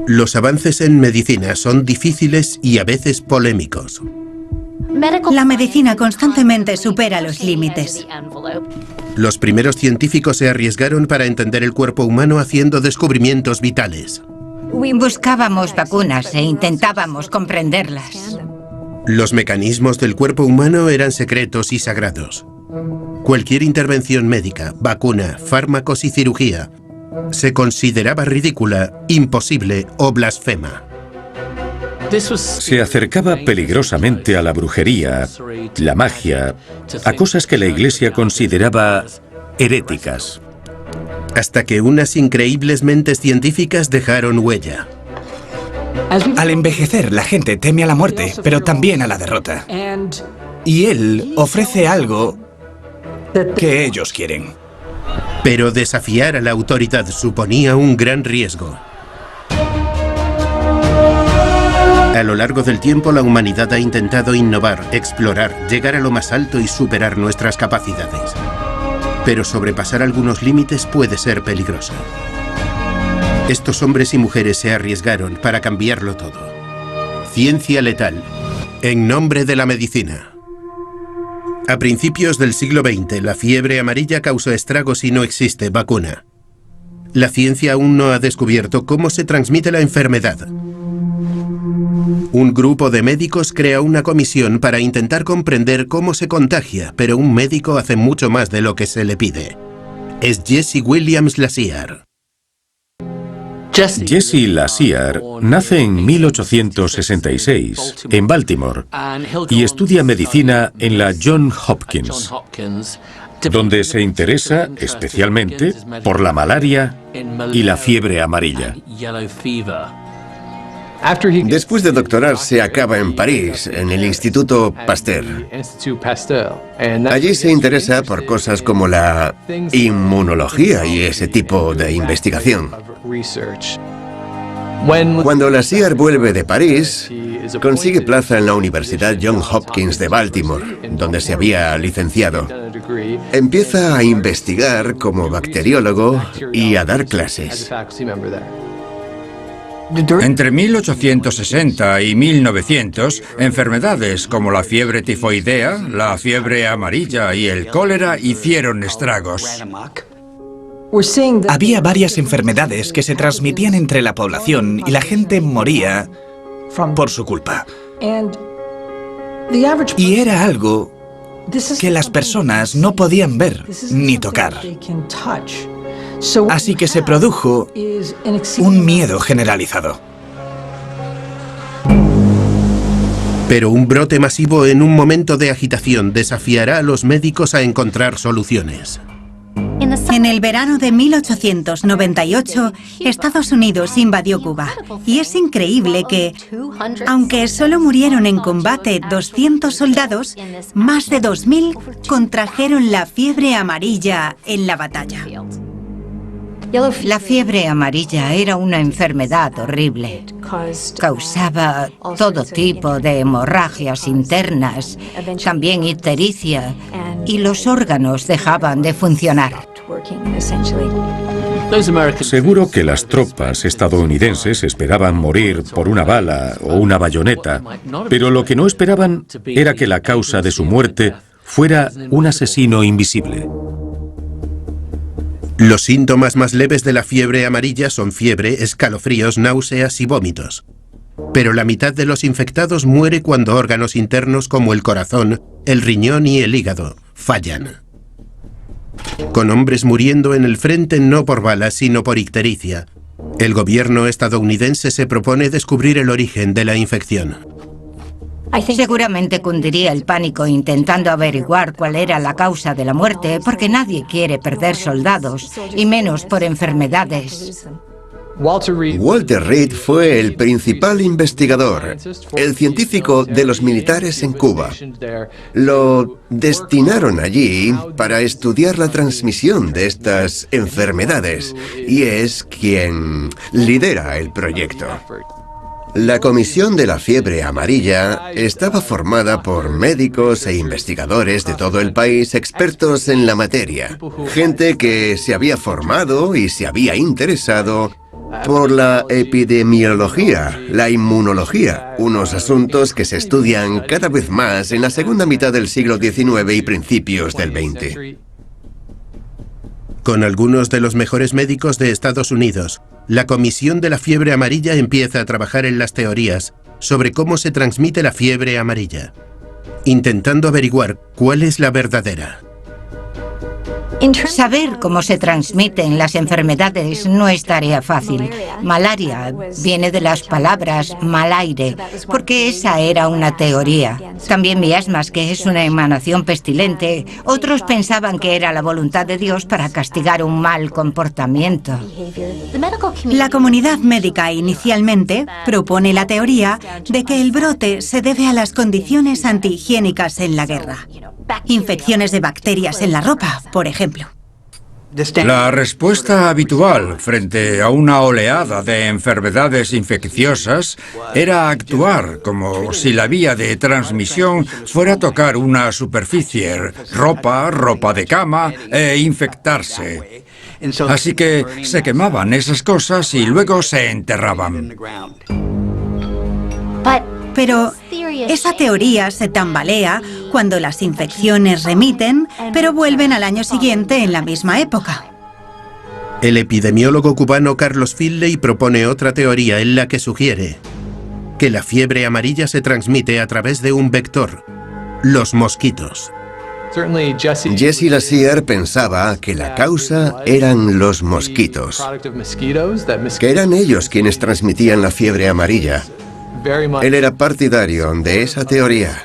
Los avances en medicina son difíciles y a veces polémicos. La medicina constantemente supera los límites. Los primeros científicos se arriesgaron para entender el cuerpo humano haciendo descubrimientos vitales. Buscábamos vacunas e intentábamos comprenderlas. Los mecanismos del cuerpo humano eran secretos y sagrados. Cualquier intervención médica, vacuna, fármacos y cirugía se consideraba ridícula, imposible o blasfema. Se acercaba peligrosamente a la brujería, la magia, a cosas que la Iglesia consideraba heréticas. Hasta que unas increíbles mentes científicas dejaron huella. Al envejecer, la gente teme a la muerte, pero también a la derrota. Y él ofrece algo que ellos quieren. Pero desafiar a la autoridad suponía un gran riesgo. A lo largo del tiempo, la humanidad ha intentado innovar, explorar, llegar a lo más alto y superar nuestras capacidades. Pero sobrepasar algunos límites puede ser peligroso. Estos hombres y mujeres se arriesgaron para cambiarlo todo. Ciencia letal, en nombre de la medicina. A principios del siglo XX, la fiebre amarilla causó estragos y no existe vacuna. La ciencia aún no ha descubierto cómo se transmite la enfermedad. Un grupo de médicos crea una comisión para intentar comprender cómo se contagia, pero un médico hace mucho más de lo que se le pide. Es Jesse Williams Lassier. Jesse Lassier nace en 1866 en Baltimore y estudia medicina en la Johns Hopkins, donde se interesa especialmente por la malaria y la fiebre amarilla. Después de doctorarse, acaba en París, en el Instituto Pasteur. Allí se interesa por cosas como la inmunología y ese tipo de investigación. Cuando Lassier vuelve de París, consigue plaza en la Universidad Johns Hopkins de Baltimore, donde se había licenciado. Empieza a investigar como bacteriólogo y a dar clases. Entre 1860 y 1900, enfermedades como la fiebre tifoidea, la fiebre amarilla y el cólera hicieron estragos. Había varias enfermedades que se transmitían entre la población y la gente moría por su culpa. Y era algo que las personas no podían ver ni tocar. Así que se produjo un miedo generalizado. Pero un brote masivo en un momento de agitación desafiará a los médicos a encontrar soluciones. En el verano de 1898, Estados Unidos invadió Cuba. Y es increíble que, aunque solo murieron en combate 200 soldados, más de 2000 contrajeron la fiebre amarilla en la batalla. La fiebre amarilla era una enfermedad horrible. Causaba todo tipo de hemorragias internas, también ictericia, y los órganos dejaban de funcionar. Seguro que las tropas estadounidenses esperaban morir por una bala o una bayoneta, pero lo que no esperaban era que la causa de su muerte fuera un asesino invisible. Los síntomas más leves de la fiebre amarilla son fiebre, escalofríos, náuseas y vómitos. Pero la mitad de los infectados muere cuando órganos internos como el corazón, el riñón y el hígado fallan. Con hombres muriendo en el frente no por balas, sino por ictericia, el gobierno estadounidense se propone descubrir el origen de la infección. Seguramente cundiría el pánico intentando averiguar cuál era la causa de la muerte, porque nadie quiere perder soldados, y menos por enfermedades. Walter Reed fue el principal investigador, el científico de los militares en Cuba. Lo destinaron allí para estudiar la transmisión de estas enfermedades y es quien lidera el proyecto. La Comisión de la Fiebre Amarilla estaba formada por médicos e investigadores de todo el país expertos en la materia. Gente que se había formado y se había interesado Por la epidemiología, la inmunología, unos asuntos que se estudian cada vez más en la segunda mitad del siglo XIX y principios del XX. Con algunos de los mejores médicos de Estados Unidos, la Comisión de la Fiebre Amarilla empieza a trabajar en las teorías sobre cómo se transmite la fiebre amarilla, intentando averiguar cuál es la verdadera. Saber cómo se transmiten las enfermedades no es tarea fácil. Malaria viene de las palabras mal aire, porque esa era una teoría. También miasmas, que es una emanación pestilente. Otros pensaban que era la voluntad de Dios para castigar un mal comportamiento. La comunidad médica inicialmente propone la teoría de que el brote se debe a las condiciones antihigiénicas en la guerra. Infecciones de bacterias en la ropa, por ejemplo. La respuesta habitual frente a una oleada de enfermedades infecciosas era actuar como si la vía de transmisión fuera tocar una superficie, ropa de cama e infectarse. Así que se quemaban esas cosas y luego se enterraban. Pero esa teoría se tambalea cuando las infecciones remiten, pero vuelven al año siguiente en la misma época. El epidemiólogo cubano Carlos Finley propone otra teoría en la que sugiere que la fiebre amarilla se transmite a través de un vector, los mosquitos. Jesse Lassier pensaba que la causa eran los mosquitos, que eran ellos quienes transmitían la fiebre amarilla. Él era partidario de esa teoría.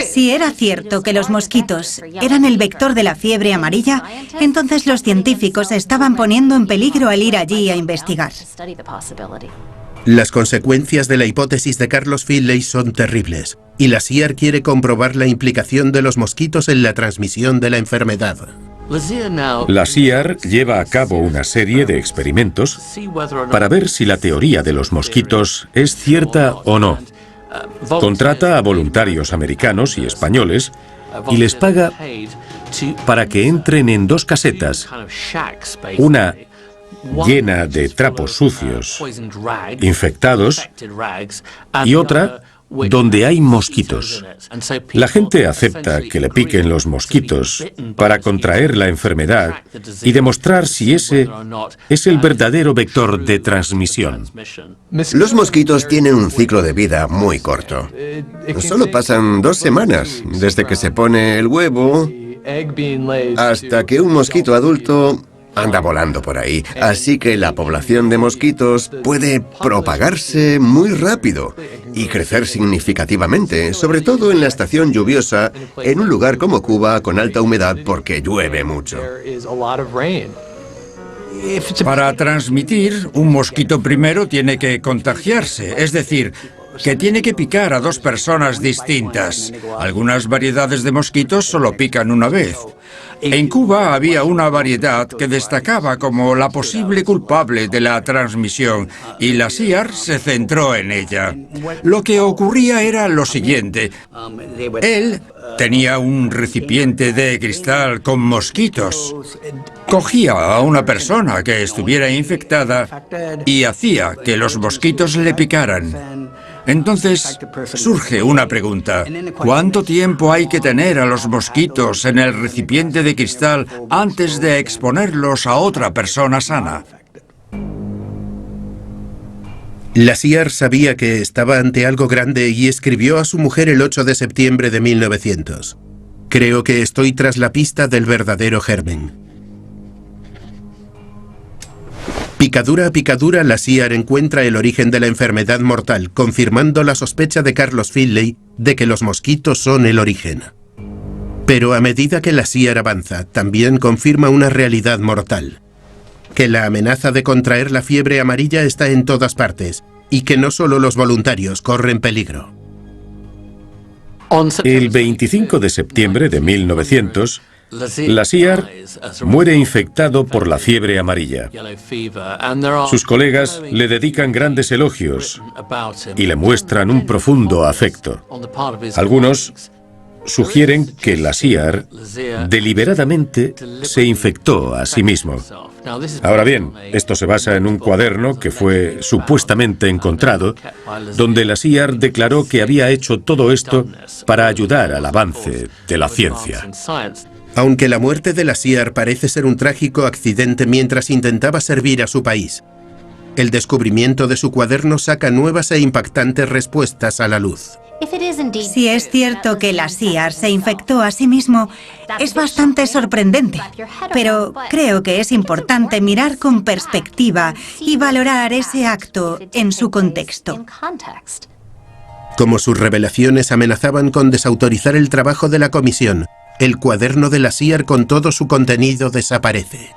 Si era cierto que los mosquitos eran el vector de la fiebre amarilla, entonces los científicos estaban poniendo en peligro al ir allí a investigar. Las consecuencias de la hipótesis de Carlos Finley son terribles, y Lassier quiere comprobar la implicación de los mosquitos en la transmisión de la enfermedad. Lassier lleva a cabo una serie de experimentos para ver si la teoría de los mosquitos es cierta o no. Contrata a voluntarios americanos y españoles y les paga para que entren en dos casetas, una llena de trapos sucios, infectados, y otra donde hay mosquitos. La gente acepta que le piquen los mosquitos para contraer la enfermedad y demostrar si ese es el verdadero vector de transmisión. Los mosquitos tienen un ciclo de vida muy corto. Solo pasan 2 semanas desde que se pone el huevo hasta que un mosquito adulto anda volando por ahí, así que la población de mosquitos puede propagarse muy rápido y crecer significativamente, sobre todo en la estación lluviosa, en un lugar como Cuba con alta humedad porque llueve mucho. Para transmitir, un mosquito primero tiene que contagiarse, es decir, que tiene que picar a 2 personas distintas. Algunas variedades de mosquitos solo pican una vez. En Cuba había una variedad que destacaba como la posible culpable de la transmisión y Lassier se centró en ella. Lo que ocurría era lo siguiente. Él tenía un recipiente de cristal con mosquitos. Cogía a una persona que estuviera infectada y hacía que los mosquitos le picaran. Entonces surge una pregunta. ¿Cuánto tiempo hay que tener a los mosquitos en el recipiente de cristal antes de exponerlos a otra persona sana? Lassier sabía que estaba ante algo grande y escribió a su mujer el 8 de septiembre de 1900. Creo que estoy tras la pista del verdadero germen. Picadura a picadura, Lassier encuentra el origen de la enfermedad mortal, confirmando la sospecha de Carlos Finley de que los mosquitos son el origen. Pero a medida que Lassier avanza, también confirma una realidad mortal: que la amenaza de contraer la fiebre amarilla está en todas partes, y que no solo los voluntarios corren peligro. El 25 de septiembre de 1900, Lassier muere infectado por la fiebre amarilla. Sus colegas le dedican grandes elogios y le muestran un profundo afecto. Algunos sugieren que Lassière deliberadamente se infectó a sí mismo. Ahora bien, esto se basa en un cuaderno que fue supuestamente encontrado, donde Lassière declaró que había hecho todo esto para ayudar al avance de la ciencia. Aunque la muerte de Lassière parece ser un trágico accidente mientras intentaba servir a su país, el descubrimiento de su cuaderno saca nuevas e impactantes respuestas a la luz. Si es cierto que Lassière se infectó a sí mismo, es bastante sorprendente. Pero creo que es importante mirar con perspectiva y valorar ese acto en su contexto. Como sus revelaciones amenazaban con desautorizar el trabajo de la comisión, el cuaderno de Lassière con todo su contenido desaparece.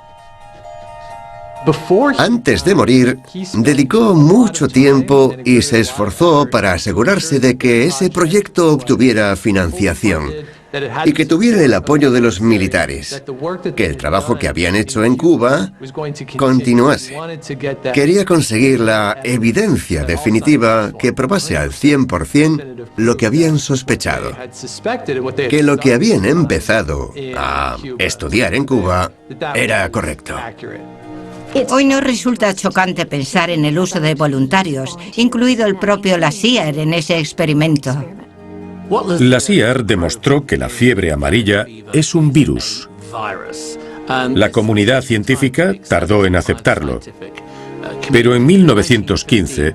Antes de morir, dedicó mucho tiempo y se esforzó para asegurarse de que ese proyecto obtuviera financiación y que tuviera el apoyo de los militares, que el trabajo que habían hecho en Cuba continuase. Quería conseguir la evidencia definitiva que probase al 100% lo que habían sospechado, que lo que habían empezado a estudiar en Cuba era correcto. Hoy nos resulta chocante pensar en el uso de voluntarios, incluido el propio Lassière en ese experimento. Lassière demostró que la fiebre amarilla es un virus. La comunidad científica tardó en aceptarlo, pero en 1915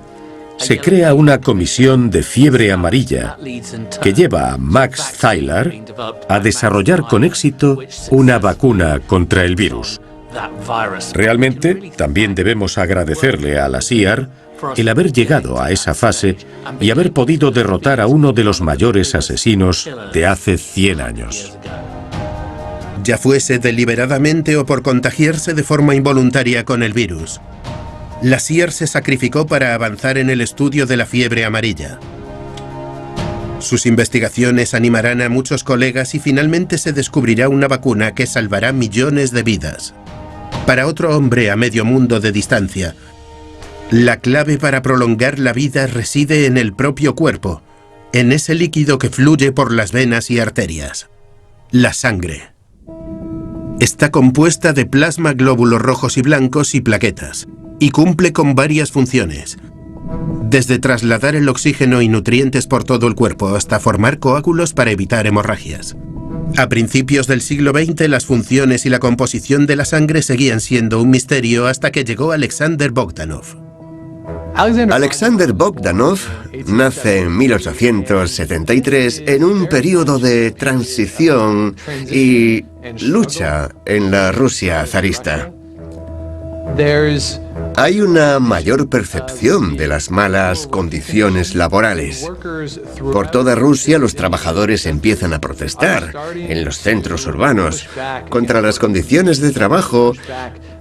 se crea una comisión de fiebre amarilla que lleva a Max Zeiler a desarrollar con éxito una vacuna contra el virus. Realmente, también debemos agradecerle a Lassière el haber llegado a esa fase y haber podido derrotar a uno de los mayores asesinos de hace 100 años. Ya fuese deliberadamente o por contagiarse de forma involuntaria con el virus, Lassière se sacrificó para avanzar en el estudio de la fiebre amarilla. Sus investigaciones animarán a muchos colegas y finalmente se descubrirá una vacuna que salvará millones de vidas. Para otro hombre a medio mundo de distancia, la clave para prolongar la vida reside en el propio cuerpo, en ese líquido que fluye por las venas y arterias: la sangre. Está compuesta de plasma, glóbulos rojos y blancos y plaquetas, y cumple con varias funciones, desde trasladar el oxígeno y nutrientes por todo el cuerpo hasta formar coágulos para evitar hemorragias. A principios del siglo XX, las funciones y la composición de la sangre seguían siendo un misterio hasta que llegó Alexander Bogdanov. Alexander Bogdanov nace en 1873 en un periodo de transición y lucha en la Rusia zarista. Hay una mayor percepción de las malas condiciones laborales. Por toda Rusia los trabajadores empiezan a protestar en los centros urbanos contra las condiciones de trabajo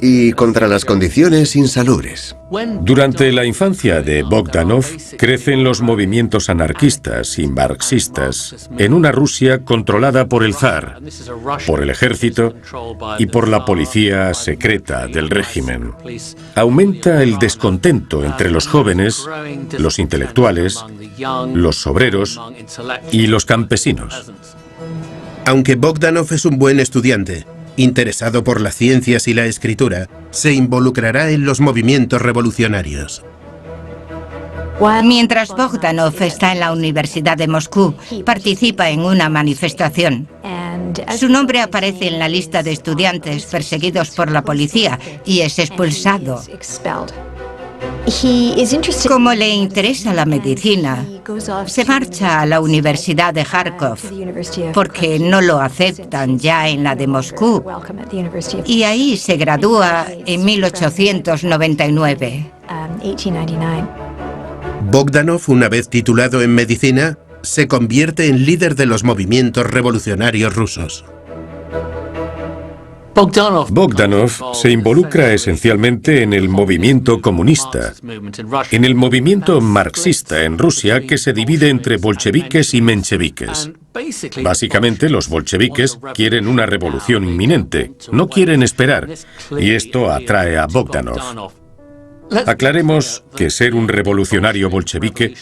y contra las condiciones insalubres. Durante la infancia de Bogdanov crecen los movimientos anarquistas y marxistas en una Rusia controlada por el zar, por el ejército y por la policía secreta del régimen. Aumenta el descontento entre los jóvenes, los intelectuales, los obreros y los campesinos. Aunque Bogdanov es un buen estudiante, interesado por las ciencias y la escritura, se involucrará en los movimientos revolucionarios. Mientras Bogdanov está en la Universidad de Moscú, participa en una manifestación. Su nombre aparece en la lista de estudiantes perseguidos por la policía y es expulsado. Como le interesa la medicina, se marcha a la Universidad de Kharkov porque no lo aceptan ya en la de Moscú, y ahí se gradúa en 1899. Bogdanov, una vez titulado en medicina, se convierte en líder de los movimientos revolucionarios rusos. Bogdanov se involucra esencialmente en el movimiento comunista, en el movimiento marxista en Rusia, que se divide entre bolcheviques y mencheviques. Básicamente, los bolcheviques quieren una revolución inminente, no quieren esperar, y esto atrae a Bogdanov. Aclaremos que ser un revolucionario bolchevique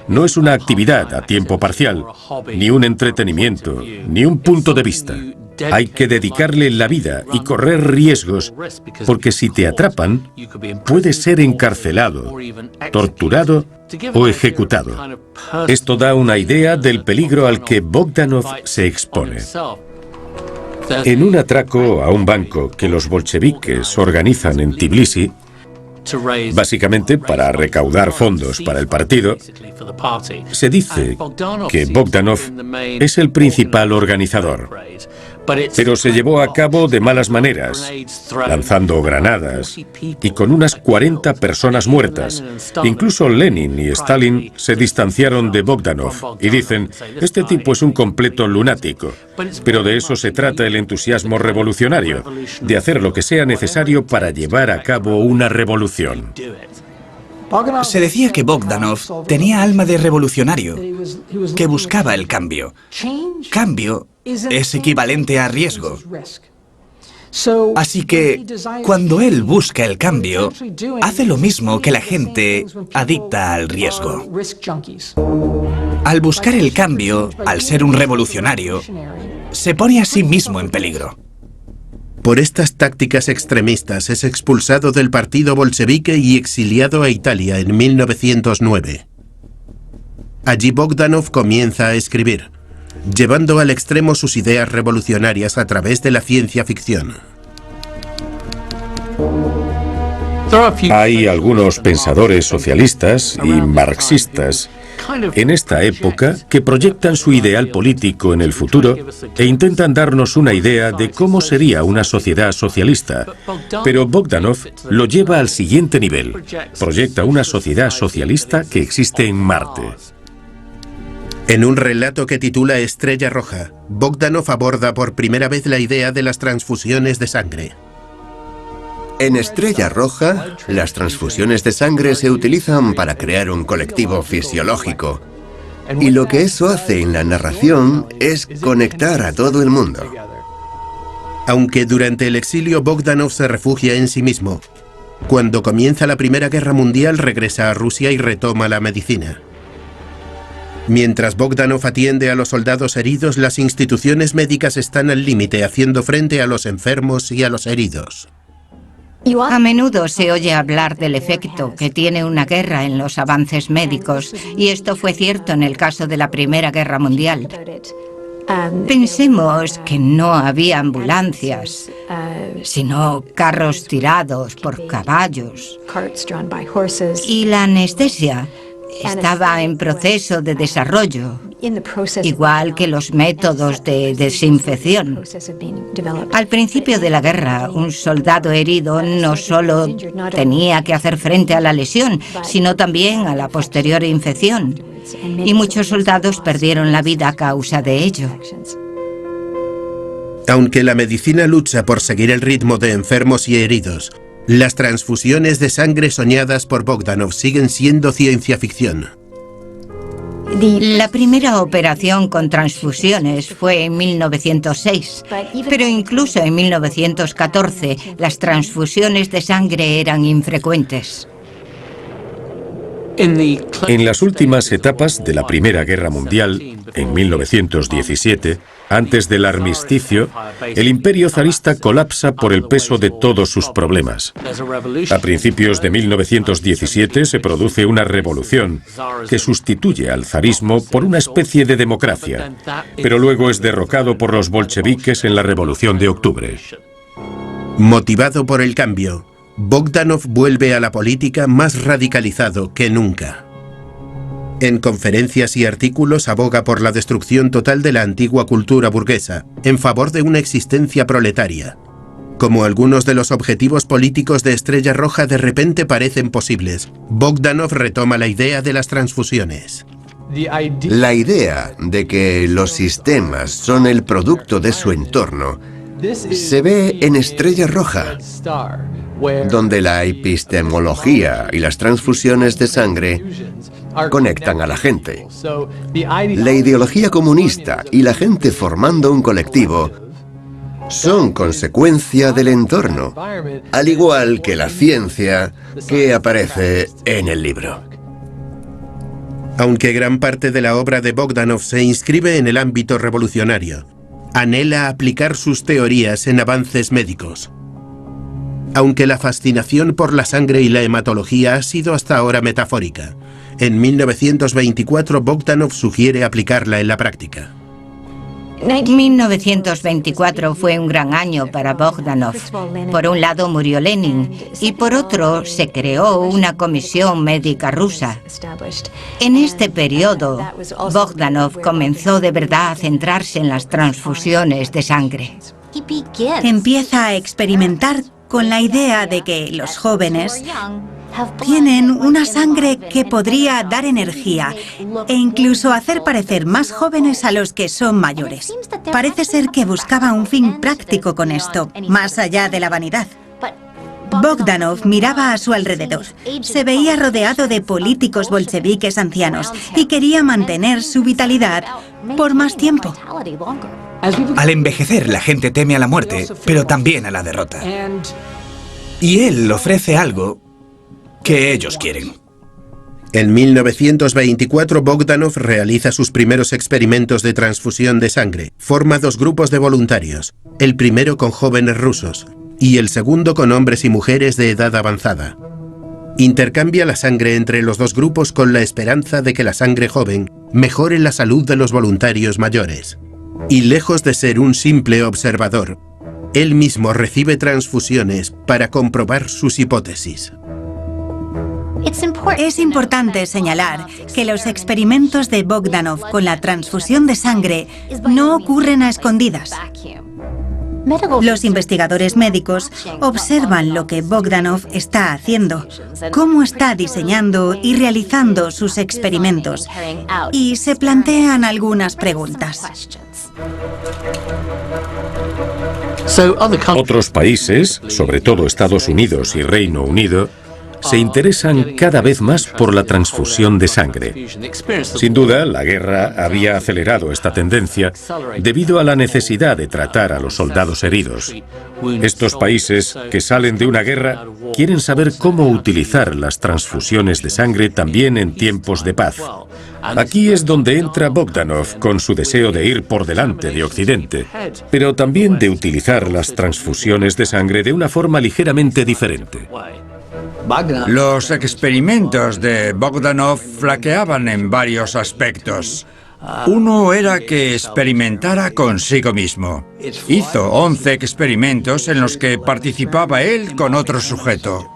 no es una actividad a tiempo parcial, ni un entretenimiento, ni un punto de vista. Hay que dedicarle la vida y correr riesgos, porque si te atrapan, puedes ser encarcelado, torturado o ejecutado. Esto da una idea del peligro al que Bogdanov se expone. En un atraco a un banco que los bolcheviques organizan en Tbilisi, básicamente para recaudar fondos para el partido, se dice que Bogdanov es el principal organizador. Pero se llevó a cabo de malas maneras, lanzando granadas y con unas 40 personas muertas. Incluso Lenin y Stalin se distanciaron de Bogdanov y dicen, este tipo es un completo lunático. Pero de eso se trata el entusiasmo revolucionario, de hacer lo que sea necesario para llevar a cabo una revolución. Se decía que Bogdanov tenía alma de revolucionario, que buscaba el cambio. Cambio es equivalente a riesgo. Así que, cuando él busca el cambio, hace lo mismo que la gente adicta al riesgo. Al buscar el cambio, al ser un revolucionario, se pone a sí mismo en peligro. Por estas tácticas extremistas es expulsado del partido bolchevique y exiliado a Italia en 1909. Allí Bogdanov comienza a escribir, llevando al extremo sus ideas revolucionarias a través de la ciencia ficción. Hay algunos pensadores socialistas y marxistas en esta época que proyectan su ideal político en el futuro e intentan darnos una idea de cómo sería una sociedad socialista. Pero Bogdanov lo lleva al siguiente nivel. Proyecta una sociedad socialista que existe en Marte. En un relato que titula Estrella Roja, Bogdanov aborda por primera vez la idea de las transfusiones de sangre. En Estrella Roja, las transfusiones de sangre se utilizan para crear un colectivo fisiológico. Y lo que eso hace en la narración es conectar a todo el mundo. Aunque durante el exilio Bogdanov se refugia en sí mismo, cuando comienza la Primera Guerra Mundial regresa a Rusia y retoma la medicina. Mientras Bogdanov atiende a los soldados heridos, las instituciones médicas están al límite, haciendo frente a los enfermos y a los heridos. A menudo se oye hablar del efecto que tiene una guerra en los avances médicos, y esto fue cierto en el caso de la Primera Guerra Mundial. Pensemos que no había ambulancias, sino carros tirados por caballos. Y la anestesia estaba en proceso de desarrollo, igual que los métodos de desinfección. Al principio de la guerra, un soldado herido no solo tenía que hacer frente a la lesión, sino también a la posterior infección. Y muchos soldados perdieron la vida a causa de ello. Aunque la medicina lucha por seguir el ritmo de enfermos y heridos, las transfusiones de sangre soñadas por Bogdanov siguen siendo ciencia ficción. La primera operación con transfusiones fue en 1906, pero incluso en 1914 las transfusiones de sangre eran infrecuentes. En las últimas etapas de la Primera Guerra Mundial, en 1917, antes del armisticio, el imperio zarista colapsa por el peso de todos sus problemas. A principios de 1917 se produce una revolución que sustituye al zarismo por una especie de democracia, pero luego es derrocado por los bolcheviques en la Revolución de Octubre. Motivado por el cambio, Bogdanov vuelve a la política más radicalizado que nunca. En conferencias y artículos aboga por la destrucción total de la antigua cultura burguesa, en favor de una existencia proletaria. Como algunos de los objetivos políticos de Estrella Roja de repente parecen posibles, Bogdanov retoma la idea de las transfusiones. La idea de que los sistemas son el producto de su entorno se ve en Estrella Roja, donde la epistemología y las transfusiones de sangre conectan a la gente. La ideología comunista y la gente formando un colectivo son consecuencia del entorno, al igual que la ciencia que aparece en el libro. Aunque gran parte de la obra de Bogdanov se inscribe en el ámbito revolucionario, anhela aplicar sus teorías en avances médicos. Aunque la fascinación por la sangre y la hematología ha sido hasta ahora metafórica, en 1924 Bogdanov sugiere aplicarla en la práctica. 1924 fue un gran año para Bogdanov. Por un lado murió Lenin y por otro se creó una comisión médica rusa. En este periodo, Bogdanov comenzó de verdad a centrarse en las transfusiones de sangre. Empieza a experimentar con la idea de que los jóvenes tienen una sangre que podría dar energía e incluso hacer parecer más jóvenes a los que son mayores. Parece ser que buscaba un fin práctico con esto, más allá de la vanidad. Bogdanov miraba a su alrededor. Se veía rodeado de políticos bolcheviques ancianos y quería mantener su vitalidad por más tiempo. Al envejecer, la gente teme a la muerte, pero también a la derrota. Y él ofrece algo que ellos quieren. En 1924, Bogdanov realiza sus primeros experimentos de transfusión de sangre. Forma dos grupos de voluntarios, el primero con jóvenes rusos y el segundo con hombres y mujeres de edad avanzada. Intercambia la sangre entre los dos grupos con la esperanza de que la sangre joven mejore la salud de los voluntarios mayores. Y lejos de ser un simple observador, él mismo recibe transfusiones para comprobar sus hipótesis. Es importante señalar que los experimentos de Bogdanov con la transfusión de sangre no ocurren a escondidas. Los investigadores médicos observan lo que Bogdanov está haciendo, cómo está diseñando y realizando sus experimentos, y se plantean algunas preguntas. Otros países, sobre todo Estados Unidos y Reino Unido, se interesan cada vez más por la transfusión de sangre. Sin duda, la guerra había acelerado esta tendencia debido a la necesidad de tratar a los soldados heridos. Estos países que salen de una guerra quieren saber cómo utilizar las transfusiones de sangre también en tiempos de paz. Aquí es donde entra Bogdanov con su deseo de ir por delante de Occidente, pero también de utilizar las transfusiones de sangre de una forma ligeramente diferente. Los experimentos de Bogdanov flaqueaban en varios aspectos. Uno era que experimentara consigo mismo. Hizo 11 experimentos en los que participaba él con otro sujeto.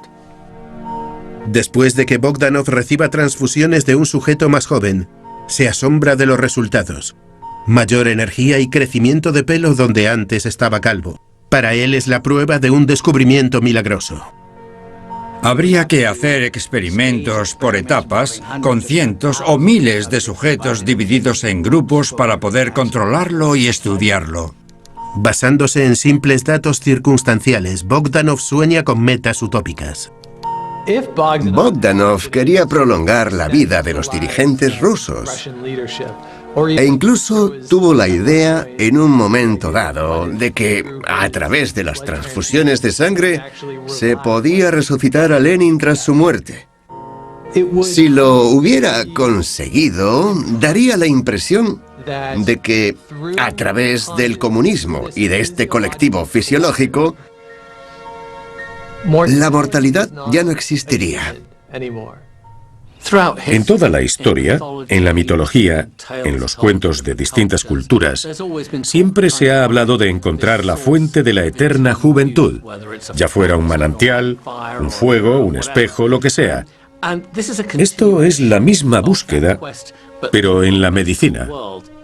Después de que Bogdanov reciba transfusiones de un sujeto más joven, se asombra de los resultados. Mayor energía y crecimiento de pelo donde antes estaba calvo. Para él es la prueba de un descubrimiento milagroso. Habría que hacer experimentos por etapas, con cientos o miles de sujetos divididos en grupos para poder controlarlo y estudiarlo. Basándose en simples datos circunstanciales, Bogdanov sueña con metas utópicas. Bogdanov quería prolongar la vida de los dirigentes rusos. E incluso tuvo la idea en un momento dado de que a través de las transfusiones de sangre se podía resucitar a Lenin tras su muerte. Si lo hubiera conseguido, daría la impresión de que a través del comunismo y de este colectivo fisiológico, la mortalidad ya no existiría. En toda la historia, en la mitología, en los cuentos de distintas culturas, siempre se ha hablado de encontrar la fuente de la eterna juventud, ya fuera un manantial, un fuego, un espejo, lo que sea. Esto es la misma búsqueda, pero en la medicina.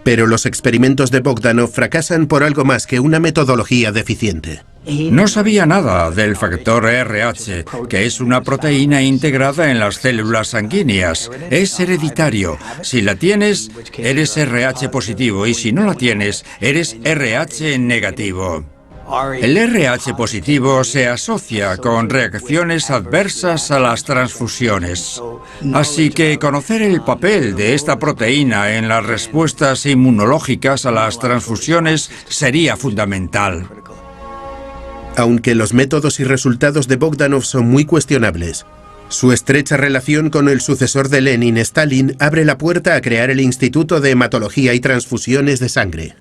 Pero los experimentos de Bogdanov fracasan por algo más que una metodología deficiente. No sabía nada del factor RH, que es una proteína integrada en las células sanguíneas. Es hereditario. Si la tienes, eres RH positivo, y si no la tienes, eres RH negativo. El RH positivo se asocia con reacciones adversas a las transfusiones. Así que conocer el papel de esta proteína en las respuestas inmunológicas a las transfusiones sería fundamental. Aunque los métodos y resultados de Bogdanov son muy cuestionables, su estrecha relación con el sucesor de Lenin, Stalin, abre la puerta a crear el Instituto de Hematología y Transfusiones de Sangre.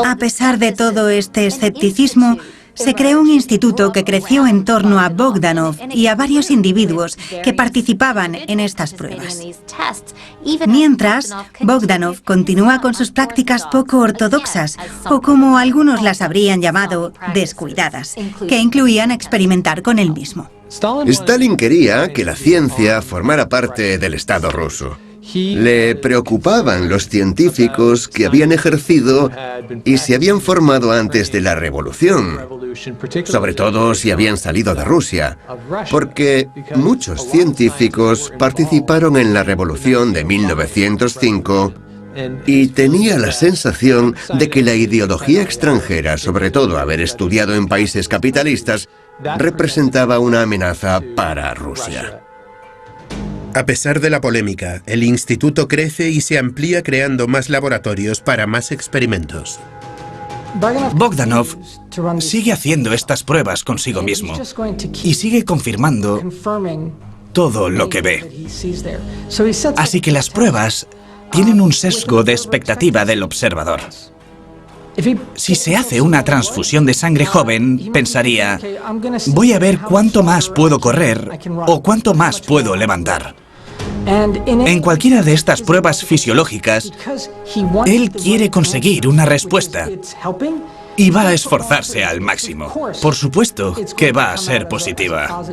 A pesar de todo este escepticismo, se creó un instituto que creció en torno a Bogdanov y a varios individuos que participaban en estas pruebas. Mientras, Bogdanov continúa con sus prácticas poco ortodoxas, o como algunos las habrían llamado, descuidadas, que incluían experimentar con él mismo. Stalin quería que la ciencia formara parte del Estado ruso. Le preocupaban los científicos que habían ejercido y se habían formado antes de la revolución, sobre todo si habían salido de Rusia, porque muchos científicos participaron en la revolución de 1905 y tenía la sensación de que la ideología extranjera, sobre todo haber estudiado en países capitalistas, representaba una amenaza para Rusia. A pesar de la polémica, el instituto crece y se amplía creando más laboratorios para más experimentos. Bogdanov sigue haciendo estas pruebas consigo mismo y sigue confirmando todo lo que ve. Así que las pruebas tienen un sesgo de expectativa del observador. Si se hace una transfusión de sangre joven, pensaría, voy a ver cuánto más puedo correr o cuánto más puedo levantar. En cualquiera de estas pruebas fisiológicas, él quiere conseguir una respuesta y va a esforzarse al máximo. Por supuesto que va a ser positiva.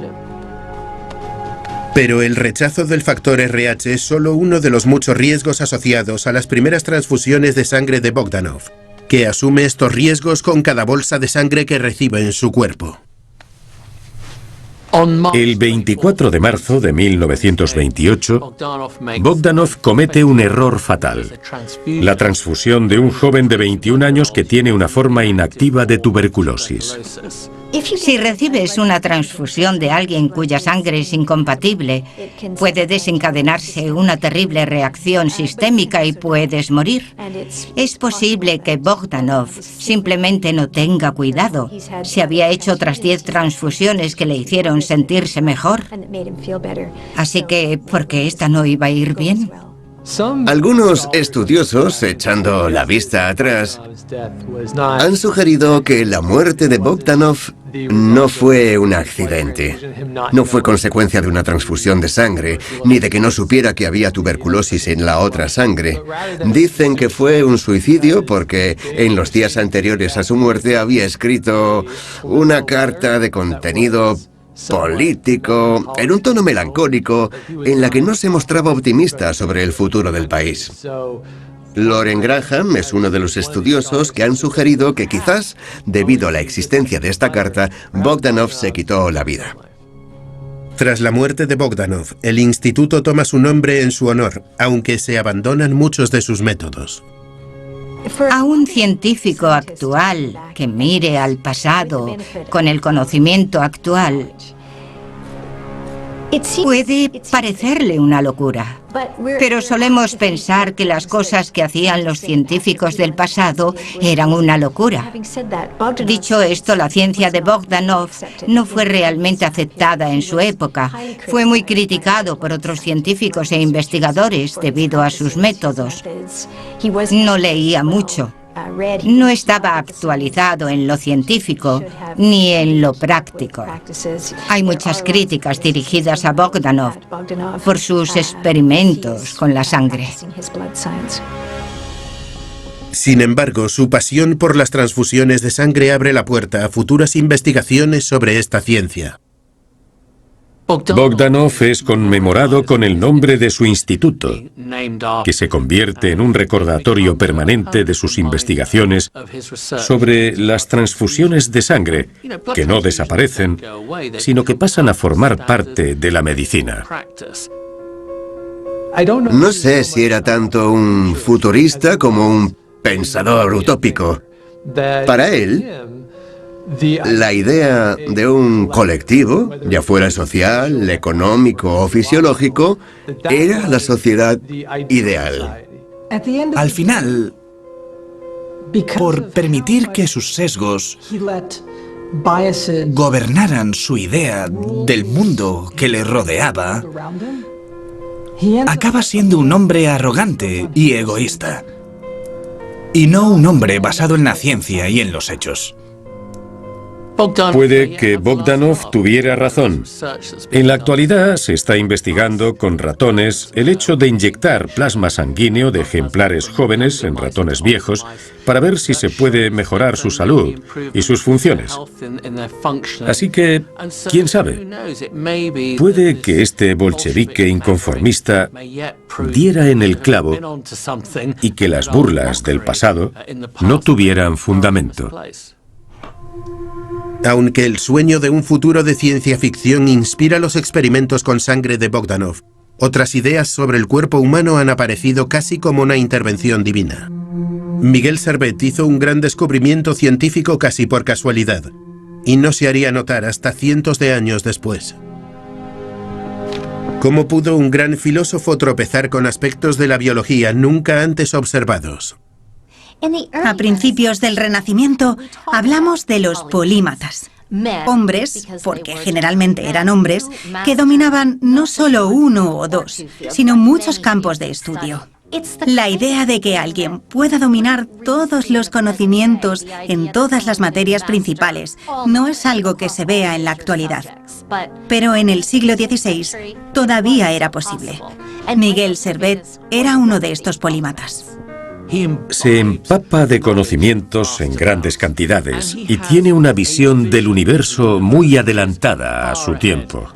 Pero el rechazo del factor RH es solo uno de los muchos riesgos asociados a las primeras transfusiones de sangre de Bogdanov, que asume estos riesgos con cada bolsa de sangre que recibe en su cuerpo. El 24 de marzo de 1928, Bogdanov comete un error fatal: la transfusión de un joven de 21 años que tiene una forma inactiva de tuberculosis. Si recibes una transfusión de alguien cuya sangre es incompatible, puede desencadenarse una terrible reacción sistémica y puedes morir. Es posible que Bogdanov simplemente no tenga cuidado. Se había hecho otras 10 transfusiones que le hicieron sentirse mejor. Así que, ¿por qué esta no iba a ir bien? Algunos estudiosos, echando la vista atrás, han sugerido que la muerte de Bogdanov no fue un accidente. No fue consecuencia de una transfusión de sangre, ni de que no supiera que había tuberculosis en la otra sangre. Dicen que fue un suicidio porque en los días anteriores a su muerte había escrito una carta de contenido político, en un tono melancólico, en la que no se mostraba optimista sobre el futuro del país. Loren Graham es uno de los estudiosos que han sugerido que quizás, debido a la existencia de esta carta, Bogdanov se quitó la vida. Tras la muerte de Bogdanov, el instituto toma su nombre en su honor, aunque se abandonan muchos de sus métodos. A un científico actual que mire al pasado con el conocimiento actual, puede parecerle una locura. Pero solemos pensar que las cosas que hacían los científicos del pasado eran una locura. Dicho esto, la ciencia de Bogdanov no fue realmente aceptada en su época. Fue muy criticado por otros científicos e investigadores debido a sus métodos. No leía mucho. No estaba actualizado en lo científico ni en lo práctico. Hay muchas críticas dirigidas a Bogdanov por sus experimentos con la sangre. Sin embargo, su pasión por las transfusiones de sangre abre la puerta a futuras investigaciones sobre esta ciencia. Bogdanov es conmemorado con el nombre de su instituto, que se convierte en un recordatorio permanente de sus investigaciones sobre las transfusiones de sangre, que no desaparecen, sino que pasan a formar parte de la medicina. No sé si era tanto un futurista como un pensador utópico. Para él, la idea de un colectivo, ya fuera social, económico o fisiológico, era la sociedad ideal. Al final, por permitir que sus sesgos gobernaran su idea del mundo que le rodeaba, acaba siendo un hombre arrogante y egoísta, y no un hombre basado en la ciencia y en los hechos. Puede que Bogdanov tuviera razón. En la actualidad se está investigando con ratones el hecho de inyectar plasma sanguíneo de ejemplares jóvenes en ratones viejos para ver si se puede mejorar su salud y sus funciones. Así que, quién sabe, puede que este bolchevique inconformista diera en el clavo y que las burlas del pasado no tuvieran fundamento. Aunque el sueño de un futuro de ciencia ficción inspira los experimentos con sangre de Bogdanov, otras ideas sobre el cuerpo humano han aparecido casi como una intervención divina. Miguel Servet hizo un gran descubrimiento científico casi por casualidad, y no se haría notar hasta cientos de años después. ¿Cómo pudo un gran filósofo tropezar con aspectos de la biología nunca antes observados? A principios del Renacimiento hablamos de los polímatas, hombres, porque generalmente eran hombres, que dominaban no solo uno o dos, sino muchos campos de estudio. La idea de que alguien pueda dominar todos los conocimientos en todas las materias principales no es algo que se vea en la actualidad. Pero en el siglo XVI todavía era posible. Miguel Servet era uno de estos polímatas. Se empapa de conocimientos en grandes cantidades y tiene una visión del universo muy adelantada a su tiempo.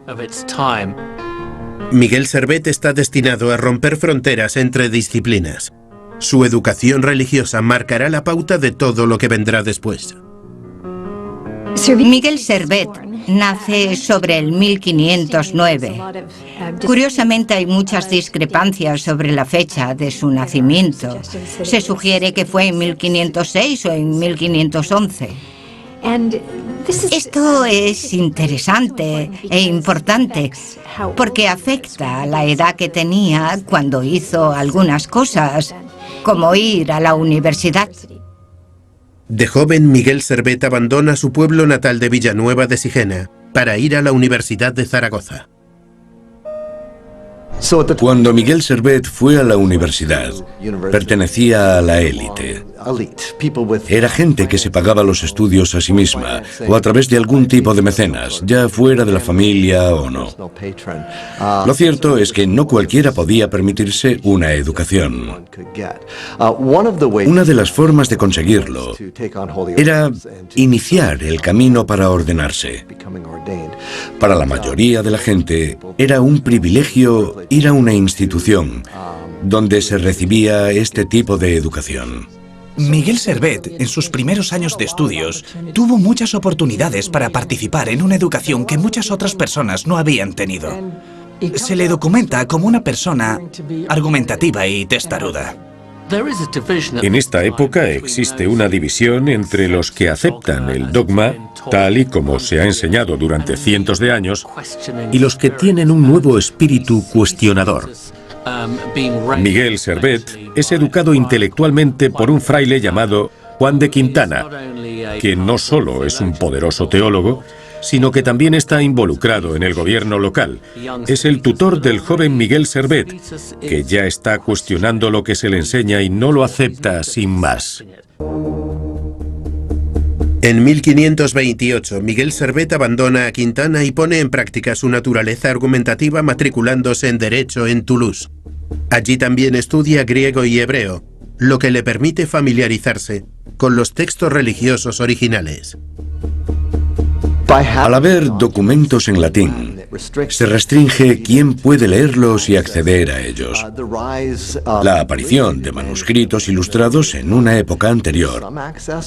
Miguel Servet está destinado a romper fronteras entre disciplinas. Su educación religiosa marcará la pauta de todo lo que vendrá después. Miguel Servet nace sobre el 1509. Curiosamente hay muchas discrepancias sobre la fecha de su nacimiento. Se sugiere que fue en 1506 o en 1511. Esto es interesante e importante porque afecta a la edad que tenía cuando hizo algunas cosas, como ir a la universidad. De joven, Miguel Servet abandona su pueblo natal de Villanueva de Sigena para ir a la Universidad de Zaragoza. Cuando Miguel Servet fue a la universidad, pertenecía a la élite. Era gente que se pagaba los estudios a sí misma o a través de algún tipo de mecenas, ya fuera de la familia o no. Lo cierto es que no cualquiera podía permitirse una educación. Una de las formas de conseguirlo era iniciar el camino para ordenarse. Para la mayoría de la gente era un privilegio ir a una institución donde se recibía este tipo de educación. Miguel Servet, en sus primeros años de estudios, tuvo muchas oportunidades para participar en una educación que muchas otras personas no habían tenido. Se le documenta como una persona argumentativa y testaruda. En esta época existe una división entre los que aceptan el dogma, tal y como se ha enseñado durante cientos de años, y los que tienen un nuevo espíritu cuestionador. Miguel Servet es educado intelectualmente por un fraile llamado Juan de Quintana, que no solo es un poderoso teólogo, sino que también está involucrado en el gobierno local. Es el tutor del joven Miguel Servet, que ya está cuestionando lo que se le enseña y no lo acepta sin más. En 1528, Miguel Servet abandona a Quintana y pone en práctica su naturaleza argumentativa matriculándose en Derecho en Toulouse. Allí también estudia griego y hebreo, lo que le permite familiarizarse con los textos religiosos originales. Al haber documentos en latín, se restringe quién puede leerlos y acceder a ellos. La aparición de manuscritos ilustrados en una época anterior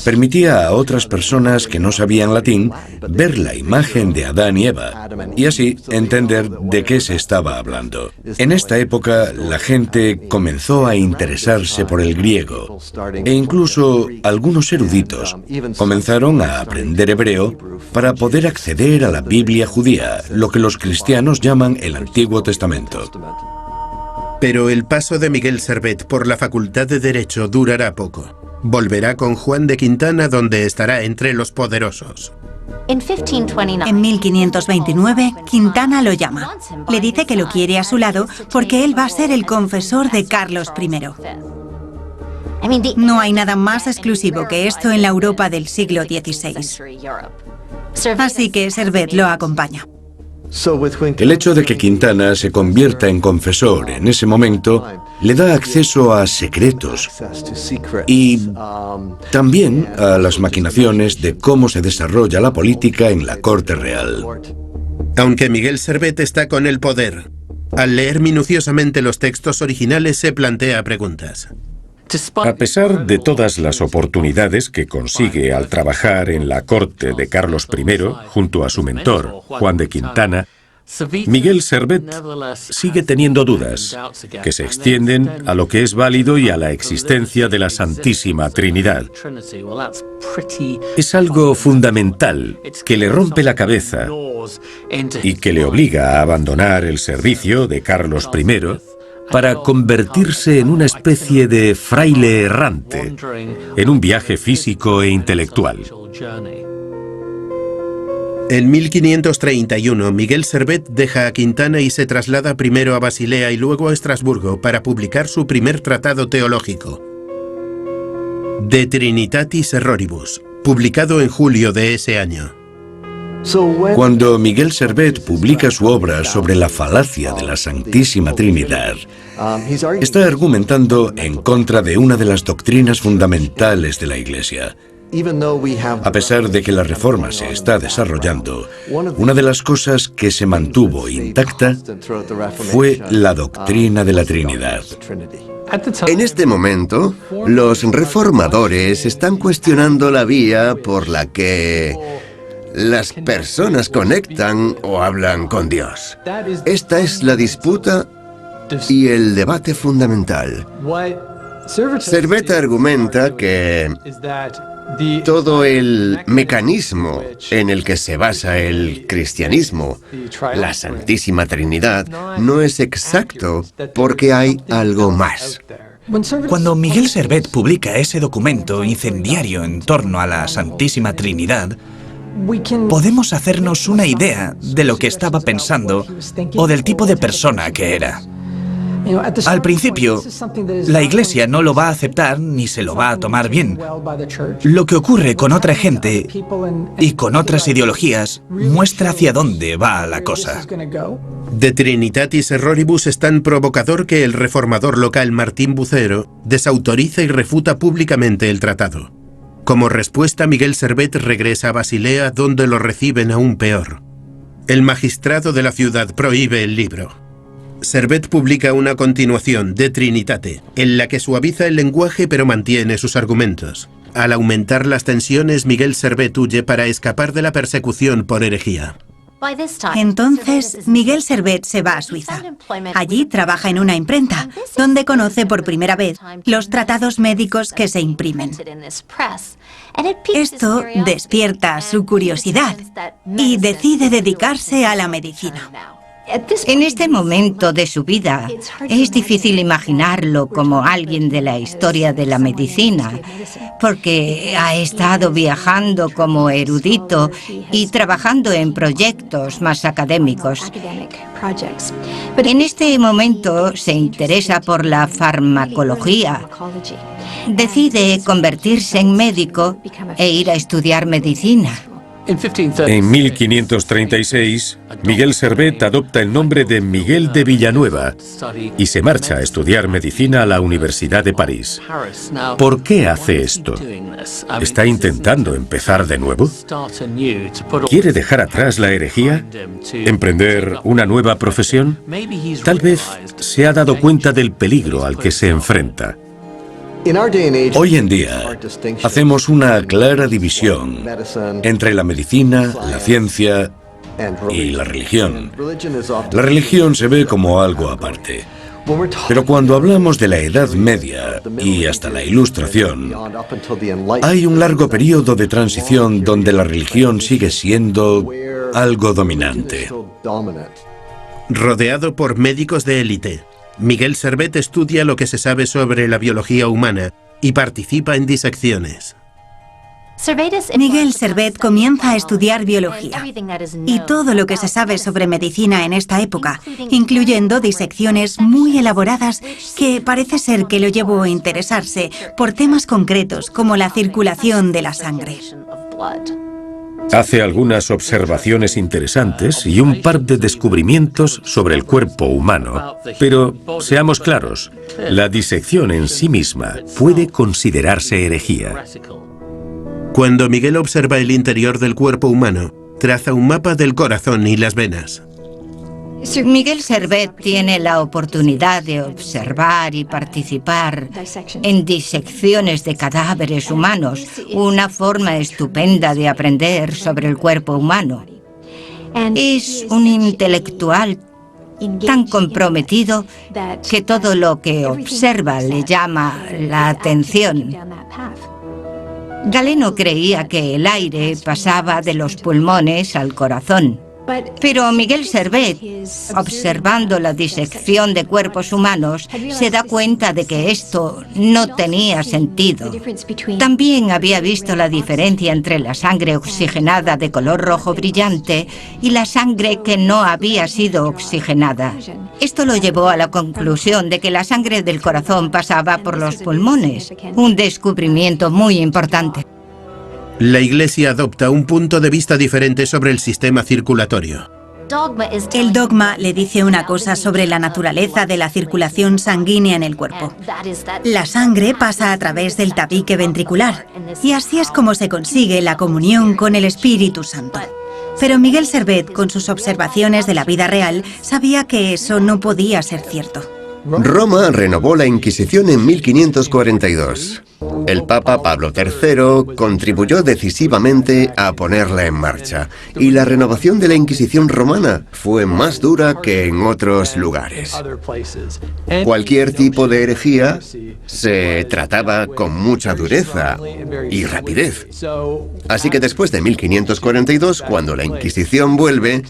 permitía a otras personas que no sabían latín ver la imagen de Adán y Eva y así entender de qué se estaba hablando. En esta época, la gente comenzó a interesarse por el griego e incluso algunos eruditos comenzaron a aprender hebreo para poder acceder a la Biblia judía, lo que los cristianos llaman el Antiguo Testamento. Pero el paso de Miguel Servet por la Facultad de Derecho durará poco. Volverá con Juan de Quintana, donde estará entre los poderosos. En 1529, Quintana lo llama. Le dice que lo quiere a su lado porque él va a ser el confesor de Carlos I. No hay nada más exclusivo que esto en la Europa del siglo XVI. Así que Servet lo acompaña. El hecho de que Quintana se convierta en confesor en ese momento le da acceso a secretos y también a las maquinaciones de cómo se desarrolla la política en la corte real. Aunque Miguel Servet está con el poder, al leer minuciosamente los textos originales se plantea preguntas. A pesar de todas las oportunidades que consigue al trabajar en la corte de Carlos I, junto a su mentor, Juan de Quintana, Miguel Servet sigue teniendo dudas, que se extienden a lo que es válido y a la existencia de la Santísima Trinidad. Es algo fundamental que le rompe la cabeza y que le obliga a abandonar el servicio de Carlos I para convertirse en una especie de fraile errante, en un viaje físico e intelectual. En 1531, Miguel Servet deja a Quintana y se traslada primero a Basilea y luego a Estrasburgo para publicar su primer tratado teológico, De Trinitatis Erroribus, publicado en julio de ese año. Cuando Miguel Servet publica su obra sobre la falacia de la Santísima Trinidad, está argumentando en contra de una de las doctrinas fundamentales de la Iglesia. A pesar de que la Reforma se está desarrollando, una de las cosas que se mantuvo intacta fue la doctrina de la Trinidad. En este momento, los reformadores están cuestionando la vía por la que las personas conectan o hablan con Dios. Esta es la disputa y el debate fundamental. Servet argumenta que todo el mecanismo en el que se basa el cristianismo, la Santísima Trinidad, no es exacto porque hay algo más. Cuando Miguel Servet publica ese documento incendiario en torno a la Santísima Trinidad, podemos hacernos una idea de lo que estaba pensando o del tipo de persona que era. Al principio, la Iglesia no lo va a aceptar ni se lo va a tomar bien. Lo que ocurre con otra gente y con otras ideologías muestra hacia dónde va la cosa. De Trinitatis Erroribus es tan provocador que el reformador local Martín Bucero desautoriza y refuta públicamente el tratado. Como respuesta, Miguel Servet regresa a Basilea, donde lo reciben aún peor. El magistrado de la ciudad prohíbe el libro. Servet publica una continuación, De Trinitate, en la que suaviza el lenguaje pero mantiene sus argumentos. Al aumentar las tensiones, Miguel Servet huye para escapar de la persecución por herejía. Entonces, Miguel Servet se va a Suiza. Allí trabaja en una imprenta, donde conoce por primera vez los tratados médicos que se imprimen. Esto despierta su curiosidad y decide dedicarse a la medicina. En este momento de su vida, es difícil imaginarlo como alguien de la historia de la medicina, porque ha estado viajando como erudito y trabajando en proyectos más académicos. En este momento se interesa por la farmacología. Decide convertirse en médico e ir a estudiar medicina. En 1536, Miguel Servet adopta el nombre de Miguel de Villanueva y se marcha a estudiar medicina a la Universidad de París. ¿Por qué hace esto? ¿Está intentando empezar de nuevo? ¿Quiere dejar atrás la herejía? ¿Emprender una nueva profesión? Tal vez se ha dado cuenta del peligro al que se enfrenta. Hoy en día hacemos una clara división entre la medicina, la ciencia y la religión. La religión se ve como algo aparte. Pero cuando hablamos de la Edad Media y hasta la Ilustración, hay un largo periodo de transición donde la religión sigue siendo algo dominante. Rodeado por médicos de élite, Miguel Servet estudia lo que se sabe sobre la biología humana y participa en disecciones. Miguel Servet comienza a estudiar biología y todo lo que se sabe sobre medicina en esta época, incluyendo disecciones muy elaboradas que parece ser que lo llevó a interesarse por temas concretos como la circulación de la sangre. Hace algunas observaciones interesantes y un par de descubrimientos sobre el cuerpo humano. Pero, seamos claros, la disección en sí misma puede considerarse herejía. Cuando Miguel observa el interior del cuerpo humano, traza un mapa del corazón y las venas. Miguel Servet tiene la oportunidad de observar y participar en disecciones de cadáveres humanos, una forma estupenda de aprender sobre el cuerpo humano. Es un intelectual tan comprometido que todo lo que observa le llama la atención. Galeno creía que el aire pasaba de los pulmones al corazón. Pero Miguel Servet, observando la disección de cuerpos humanos, se da cuenta de que esto no tenía sentido. También había visto la diferencia entre la sangre oxigenada de color rojo brillante y la sangre que no había sido oxigenada. Esto lo llevó a la conclusión de que la sangre del corazón pasaba por los pulmones, un descubrimiento muy importante. La Iglesia adopta un punto de vista diferente sobre el sistema circulatorio. El dogma le dice una cosa sobre la naturaleza de la circulación sanguínea en el cuerpo. La sangre pasa a través del tabique ventricular y así es como se consigue la comunión con el Espíritu Santo. Pero Miguel Servet, con sus observaciones de la vida real, sabía que eso no podía ser cierto. Roma renovó la Inquisición en 1542. El Papa Pablo III contribuyó decisivamente a ponerla en marcha, y la renovación de la Inquisición romana fue más dura que en otros lugares. Cualquier tipo de herejía se trataba con mucha dureza y rapidez. Así que después de 1542, cuando la Inquisición vuelve,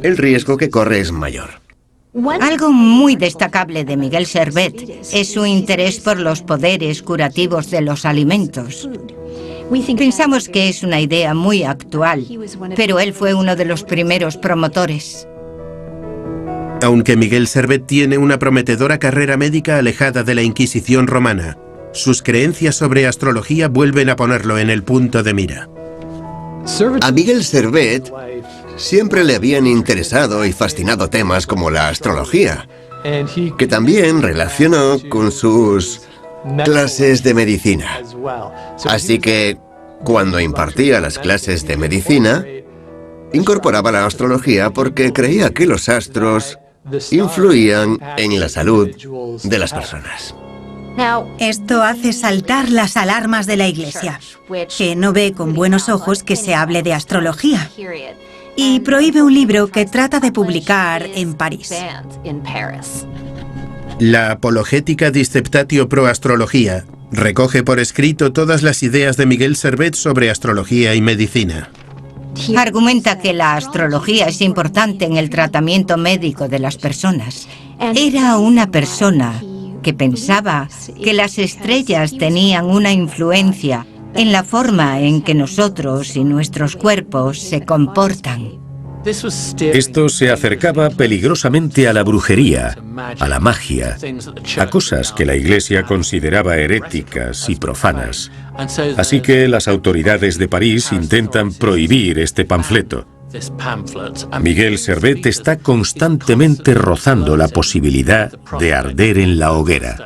el riesgo que corre es mayor. Algo muy destacable de Miguel Servet es su interés por los poderes curativos de los alimentos. Pensamos que es una idea muy actual, pero él fue uno de los primeros promotores. Aunque Miguel Servet tiene una prometedora carrera médica alejada de la Inquisición romana, sus creencias sobre astrología vuelven a ponerlo en el punto de mira. A Miguel Servet siempre le habían interesado y fascinado temas como la astrología, que también relacionó con sus clases de medicina. Así que, cuando impartía las clases de medicina, incorporaba la astrología porque creía que los astros influían en la salud de las personas. Esto hace saltar las alarmas de la Iglesia, que no ve con buenos ojos que se hable de astrología, y prohíbe un libro que trata de publicar en París. La Apologética Disceptatio pro Astrologia recoge por escrito todas las ideas de Miguel Servet sobre astrología y medicina. Argumenta que la astrología es importante en el tratamiento médico de las personas. Era una persona que pensaba que las estrellas tenían una influencia en la forma en que nosotros y nuestros cuerpos se comportan. Esto se acercaba peligrosamente a la brujería, a la magia, a cosas que la Iglesia consideraba heréticas y profanas. Así que las autoridades de París intentan prohibir este panfleto. Miguel Servet está constantemente rozando la posibilidad de arder en la hoguera.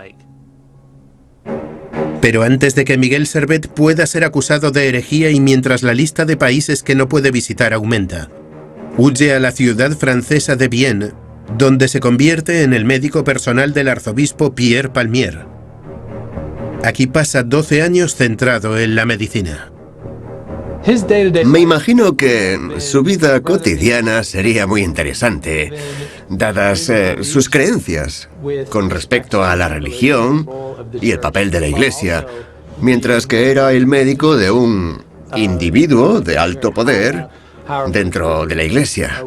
Pero antes de que Miguel Servet pueda ser acusado de herejía y mientras la lista de países que no puede visitar aumenta, huye a la ciudad francesa de Vienne, donde se convierte en el médico personal del arzobispo Pierre Palmier. Aquí pasa 12 años centrado en la medicina. Me imagino que su vida cotidiana sería muy interesante, dadas sus creencias con respecto a la religión y el papel de la Iglesia, mientras que era el médico de un individuo de alto poder dentro de la iglesia.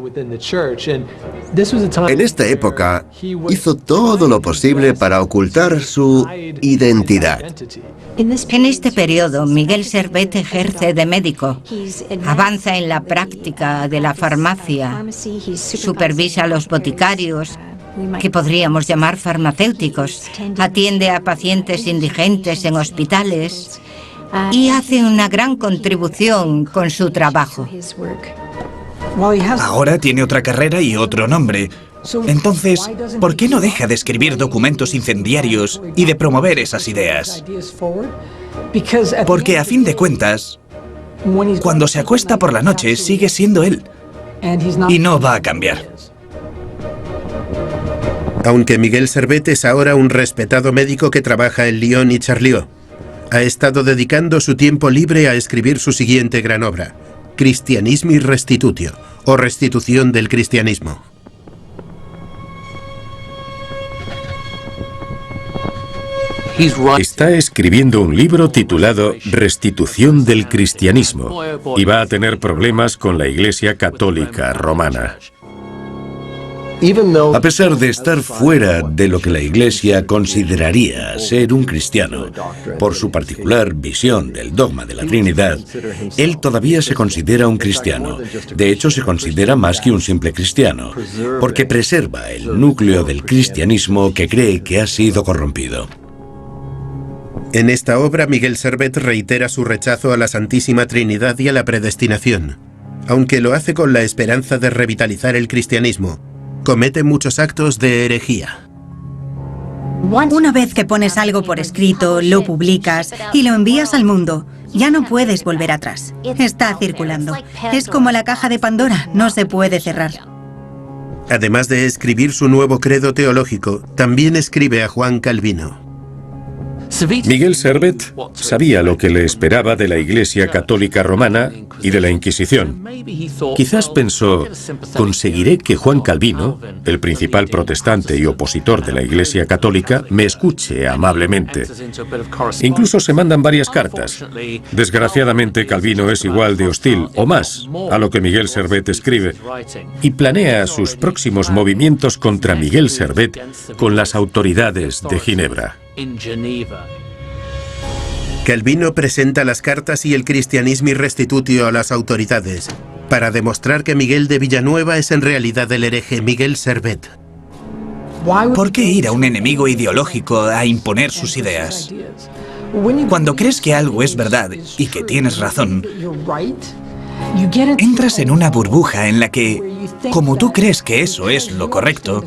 En esta época hizo todo lo posible para ocultar su identidad. En este periodo, Miguel Servet ejerce de médico, avanza en la práctica de la farmacia, supervisa a los boticarios, que podríamos llamar farmacéuticos, atiende a pacientes indigentes en hospitales y hace una gran contribución con su trabajo. Ahora tiene otra carrera y otro nombre. Entonces, ¿por qué no deja de escribir documentos incendiarios y de promover esas ideas? Porque a fin de cuentas, cuando se acuesta por la noche sigue siendo él. Y no va a cambiar. Aunque Miguel Servet es ahora un respetado médico que trabaja en Lyon y Charlieu, ha estado dedicando su tiempo libre a escribir su siguiente gran obra, Christianismi Restitutio, o Restitución del Cristianismo. Está escribiendo un libro titulado Restitución del Cristianismo y va a tener problemas con la Iglesia Católica Romana. A pesar de estar fuera de lo que la Iglesia consideraría ser un cristiano, por su particular visión del dogma de la Trinidad, él todavía se considera un cristiano. De hecho, se considera más que un simple cristiano, porque preserva el núcleo del cristianismo que cree que ha sido corrompido. En esta obra, Miguel Servet reitera su rechazo a la Santísima Trinidad y a la predestinación. Aunque lo hace con la esperanza de revitalizar el cristianismo, comete muchos actos de herejía. Una vez que pones algo por escrito, lo publicas y lo envías al mundo, ya no puedes volver atrás. Está circulando. Es como la caja de Pandora, no se puede cerrar. Además de escribir su nuevo credo teológico, también escribe a Juan Calvino. Miguel Servet sabía lo que le esperaba de la Iglesia Católica Romana y de la Inquisición. Quizás pensó, conseguiré que Juan Calvino, el principal protestante y opositor de la Iglesia Católica, me escuche amablemente. Incluso se mandan varias cartas. Desgraciadamente, Calvino es igual de hostil, o más, a lo que Miguel Servet escribe, y planea sus próximos movimientos contra Miguel Servet con las autoridades de Ginebra. Calvino presenta las cartas y el Christianismi Restitutio a las autoridades para demostrar que Miguel de Villanueva es en realidad el hereje Miguel Servet. ¿Por qué ir a un enemigo ideológico a imponer sus ideas? Cuando crees que algo es verdad y que tienes razón, entras en una burbuja en la que, como tú crees que eso es lo correcto,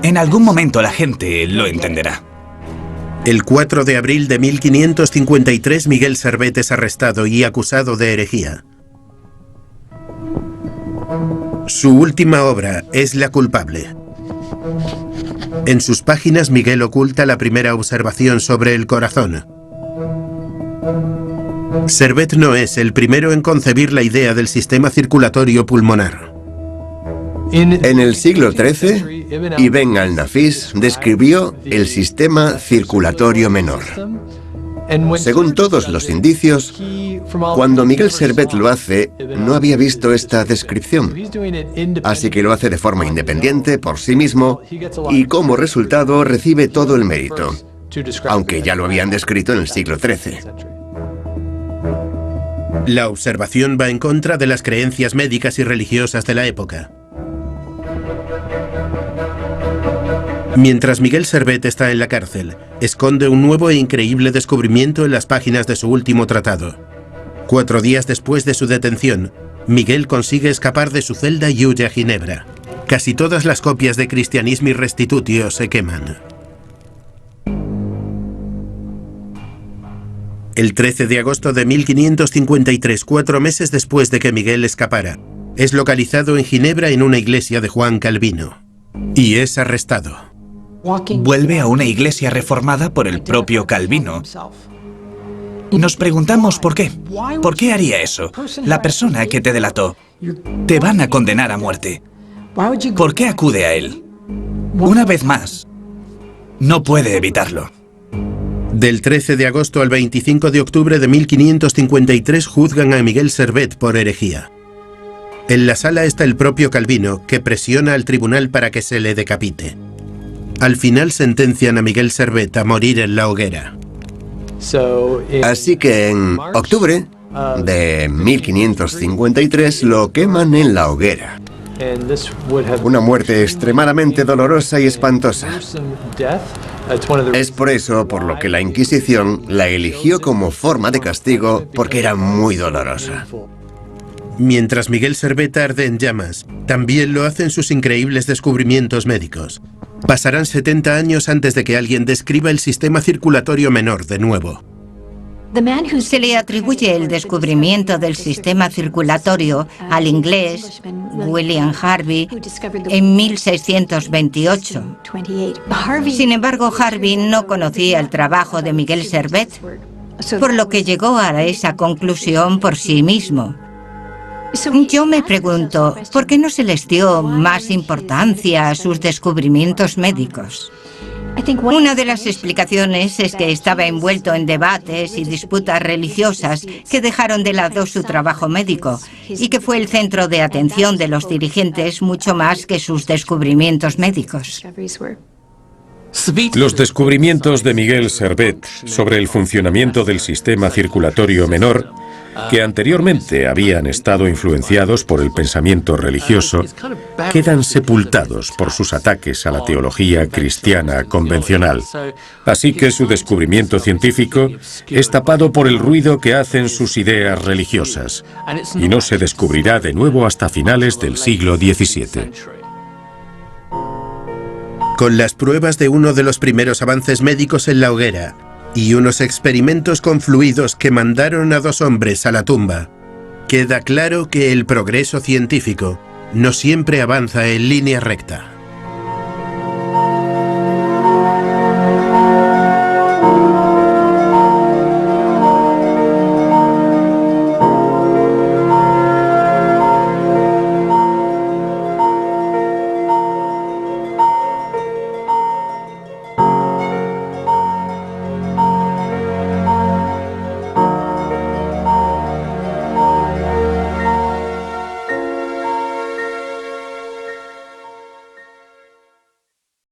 en algún momento la gente lo entenderá. El 4 de abril de 1553, Miguel Servet es arrestado y acusado de herejía. Su última obra es La culpable. En sus páginas, Miguel oculta la primera observación sobre el corazón. Servet no es el primero en concebir la idea del sistema circulatorio pulmonar. En el siglo XIII, Ibn al-Nafis describió el sistema circulatorio menor. Según todos los indicios, cuando Miguel Servet lo hace, no había visto esta descripción. Así que lo hace de forma independiente, por sí mismo, y como resultado recibe todo el mérito, aunque ya lo habían descrito en el siglo XIII. La observación va en contra de las creencias médicas y religiosas de la época. Mientras Miguel Servet está en la cárcel, esconde un nuevo e increíble descubrimiento en las páginas de su último tratado. 4 días después de su detención, Miguel consigue escapar de su celda y huye a Ginebra. Casi todas las copias de Christianismi Restitutio se queman. El 13 de agosto de 1553, 4 meses después de que Miguel escapara, es localizado en Ginebra en una iglesia de Juan Calvino y es arrestado. Vuelve a una iglesia reformada por el propio Calvino. Nos preguntamos por qué. ¿Por qué haría eso? La persona que te delató. Te van a condenar a muerte. ¿Por qué acude a él? Una vez más, no puede evitarlo. Del 13 de agosto al 25 de octubre de 1553 juzgan a Miguel Servet por herejía. En la sala está el propio Calvino, que presiona al tribunal para que se le decapite. Al final sentencian a Miguel Servet a morir en la hoguera. Así que en octubre de 1553 lo queman en la hoguera. Una muerte extremadamente dolorosa y espantosa. Es por eso por lo que la Inquisición la eligió como forma de castigo, porque era muy dolorosa. Mientras Miguel Servet arde en llamas, también lo hacen sus increíbles descubrimientos médicos. Pasarán 70 años antes de que alguien describa el sistema circulatorio menor de nuevo. Se le atribuye el descubrimiento del sistema circulatorio al inglés William Harvey en 1628. Sin embargo, Harvey no conocía el trabajo de Miguel Servet, por lo que llegó a esa conclusión por sí mismo. Yo me pregunto, ¿por qué no se les dio más importancia a sus descubrimientos médicos? Una de las explicaciones es que estaba envuelto en debates y disputas religiosas que dejaron de lado su trabajo médico y que fue el centro de atención de los dirigentes mucho más que sus descubrimientos médicos. Los descubrimientos de Miguel Servet sobre el funcionamiento del sistema circulatorio menor, que anteriormente habían estado influenciados por el pensamiento religioso, quedan sepultados por sus ataques a la teología cristiana convencional. Así que su descubrimiento científico es tapado por el ruido que hacen sus ideas religiosas, y no se descubrirá de nuevo hasta finales del siglo XVII. Con las pruebas de uno de los primeros avances médicos en la hoguera y unos experimentos con fluidos que mandaron a 2 hombres a la tumba, queda claro que el progreso científico no siempre avanza en línea recta.